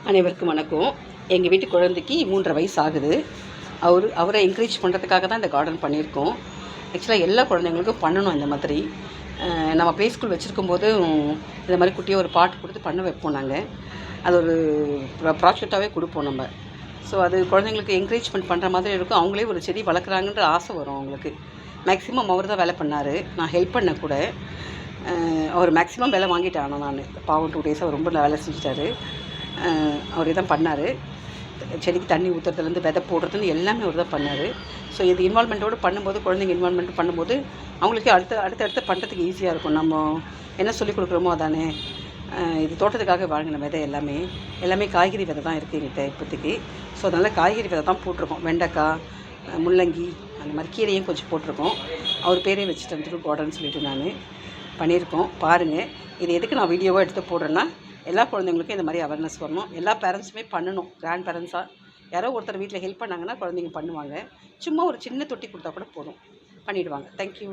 அனைவருக்கும் வணக்கம். எங்கள் வீட்டு குழந்தைக்கு 3.5 வயசு ஆகுது. அவரை என்கரேஜ் பண்ணுறதுக்காக தான் இந்த கார்டன் பண்ணியிருக்கோம். ஆக்சுவலாக எல்லா குழந்தைங்களுக்கும் பண்ணணும் இந்த மாதிரி. நம்ம ப்ளே ஸ்கூல் வச்சுருக்கும்போது இந்த மாதிரி குட்டியாக ஒரு பாட்டு கொடுத்து பண்ண வைப்போம் நாங்கள். அது ஒரு ப்ராஜெக்டாகவே கொடுப்போம் நம்ம. ஸோ அது குழந்தைங்களுக்கு என்கரேஜ்மெண்ட் பண்ணுற மாதிரி இருக்கும். அவங்களே ஒரு செடி வளர்க்குறாங்கன்ற ஆசை வரும் அவங்களுக்கு. மேக்ஸிமம் அவர் தான் வேலை பண்ணார். நான் ஹெல்ப் பண்ண கூட. அவர் மேக்ஸிமம் வேலை வாங்கிட்டேன். ஆனால் நான் பாவம் 2 டேஸாக ரொம்ப வேலை செஞ்சுட்டாரு. அவரே தான் பண்ணார். செடிக்கு தண்ணி ஊற்றுறதுலேருந்து விதை போடுறதுன்னு எல்லாமே அவர் தான் பண்ணார். ஸோ இது இன்வால்மெண்ட்டோடு பண்ணும்போது, குழந்தைங்க இன்வால்மெண்ட் பண்ணும்போது அவங்களுக்கு அடுத்தடுத்து பண்ணுறதுக்கு ஈஸியாக இருக்கும். நம்ம என்ன சொல்லிக் கொடுக்குறோமோ அதானே. இது தோட்டத்துக்காக வாங்கின விதை எல்லாமே காய்கறி விதை தான் இருக்குது எங்கிட்ட இப்போதைக்கு. ஸோ அதனால் காய்கறி விதை தான் போட்டிருக்கோம். வெண்டைக்காய், முள்ளங்கி, அந்த மாதிரி கீரையும் கொஞ்சம் போட்டிருக்கோம். அவர் பேரே வச்சுட்டேன், திரு கார்டன் சொல்லிட்டு நான் பண்ணியிருக்கோம். பாருங்கள், இது எதுக்கு நான் வீடியோவாக எடுத்து போடுறேன்னா, எல்லா குழந்தைங்களுக்கும் இந்த மாதிரி அவேர்னஸ் வரணும். எல்லா பேரண்ட்ஸுமே பண்ணணும். கிராண்ட் பேரண்ட்ஸாக யாரோ ஒருத்தர் வீட்டில் ஹெல்ப் பண்ணாங்கன்னா குழந்தைங்க பண்ணுவாங்க. சும்மா ஒரு சின்ன தொட்டி கொடுத்தா கூட போதும், பண்ணிவிடுவாங்க. தேங்க்யூ.